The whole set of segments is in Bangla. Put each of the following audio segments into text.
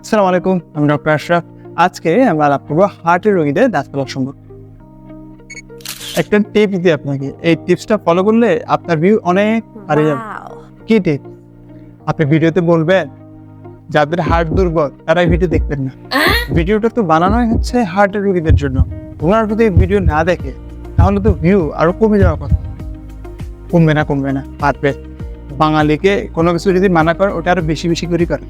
আসসালামু আলাইকুম, আমি ডক্টর আশরাফ। আজকে আমরা আলাপ করবো হার্টের রোগীদের দাঁত ফেলার সম্পর্কে। একটা টিপস দিই আপনাকে, এই টিপসটা ফলো করলে আপনার ভিউ অনেক বাড়ে যাবে। কি টিপস? আপনি ভিডিওতে বলবেন যাদের হার্ট দুর্বল তারা এই ভিডিও দেখবেন না। ভিডিওটা তো বানানোই হচ্ছে হার্টের রোগীদের জন্য। ওনারা যদি ভিডিও না দেখে তাহলে তো ভিউ আরো কমে যাওয়ার কথা। কমবে না, পারবে। বাঙালিকে কোনো কিছু যদি মানা করে ওটা আরো বেশি বেশি করে করে।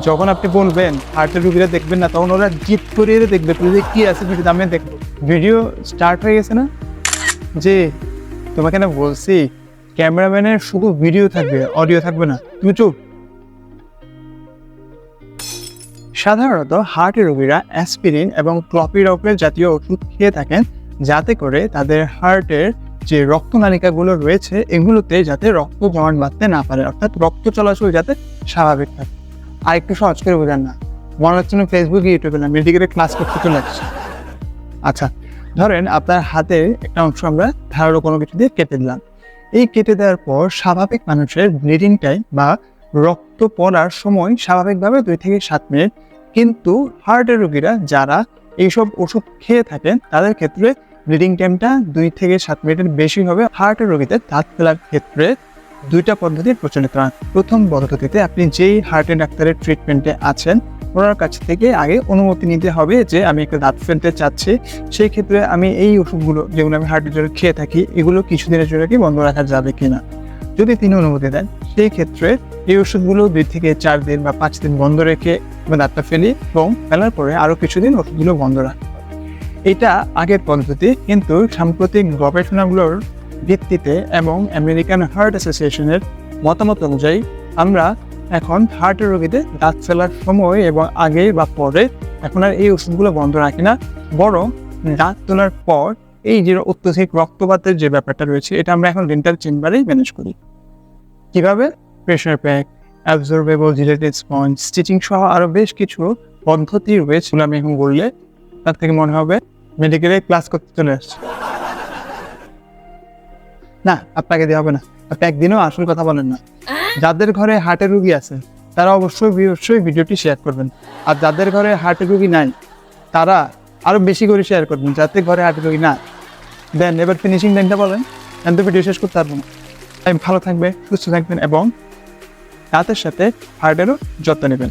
যখন আপনি বলবেন হার্টের রোগীরা দেখবেন না, তখন ওরা জিদ করিয়ে দেখবে যে কি আছে ভিডিওতে, আমি দেখবো। ভিডিও স্টার্ট হয়ে গেছে না, যে তোমাকে না বলছি ক্যামেরাম্যানের শুধু ভিডিও থাকবে, অডিও থাকবে না, তুমি চুপ। সাধারণত হার্টের রোগীরা অ্যাসপিরিন এবং ক্লপিরগ্রেল জাতীয় ওষুধ খেয়ে থাকেন, যাতে করে তাদের হার্টের যে রক্তনালিকাগুলো রয়েছে এগুলোতে যাতে রক্ত জমাট বাঁধতে না পারে, অর্থাৎ রক্ত চলাচল যাতে স্বাভাবিক থাকে। আর একটু সহজ করে বোঝান না, মনে হচ্ছে না ফেসবুক ইউটিউবে না মেডিকেলে ক্লাস করতে চলে আসছে। আচ্ছা, ধরেন আপনার হাতে একটা অংশ আমরা ধারালো কোনো কিছু দিয়ে কেটে দিলাম। এই কেটে দেওয়ার পর স্বাভাবিক মানুষের ব্লিডিং টাইম বা রক্ত পড়ার সময় স্বাভাবিকভাবে 2 থেকে 7 মিনিট, কিন্তু হার্টের রোগীরা যারা এইসব ওষুধ খেয়ে থাকেন তাদের ক্ষেত্রে ব্লিডিং টাইমটা 2 থেকে 7 মিনিটের বেশি হবে। হার্টের রোগীদের দাঁত ফেলার ক্ষেত্রে 2টা পদ্ধতি প্রচলিত হয়। প্রথম পদ্ধতিতে আপনি যেই হার্টের ডাক্তারের ট্রিটমেন্টে আছেন ওনার কাছ থেকে আগে অনুমতি নিতে হবে যে আমি একটা দাঁত ফেলতে চাচ্ছি, সেই ক্ষেত্রে আমি এই ওষুধগুলো যেগুলো আমি হার্টের জন্য খেয়ে থাকি এগুলো কিছুদিনের জন্য কি বন্ধ রাখা যাবে কিনা। যদি তিনি অনুমতি দেন সেই ক্ষেত্রে এই ওষুধগুলো 2 থেকে 4 দিন বা 5 দিন বন্ধ রেখে দাঁতটা ফেলি এবং ফেলার পরে আরও কিছুদিন ওষুধগুলো বন্ধ রাখি। এটা আগের পদ্ধতি, কিন্তু সাম্প্রতিক গবেষণাগুলোর ভিত্তিতে এবং আমেরিকান হার্ট অ্যাসোসিয়েশনের মতামত অনুযায়ী আমরা এখন হার্টের রোগীদের দাঁত ফেলার সময় এবং আগে বা পরে এখন আর এই ওষুধগুলো বন্ধ রাখি না, বরং দাঁত তোলার পর এই যে অত্যধিক রক্তপাতের যে ব্যাপারটা রয়েছে এটা আমরা এখন ডেন্টাল চেম্বারেই ম্যানেজ করি। কিভাবে? Pressure pack, absorbable gelated sponge, stitching সহ আরও বেশ কিছু পদ্ধতি রয়েছে। আমি এখন বললে তার থেকে মনে হবে মেডিকেলে ক্লাস করতে চলে আসছে। না, আপনাকে দেওয়া হবে না। আপনি একদিনও আসল কথা বলেন না। যাদের ঘরে হার্টের রোগী আছে তারা অবশ্যই ভিডিওটি শেয়ার করবেন, আর যাদের ঘরে হার্টের রোগী নাই তারা আরো বেশি করে শেয়ার করবেন যাতে ঘরে হার্টের রোগী না। দেন এবার ফিনিশিং লাইনটা বলেন, আমি তো ভিডিও শেষ করতে পারবো না। ভালো থাকবে, সুস্থ থাকবেন এবং দাঁতের সাথে হার্টেরও যত্ন নেবেন।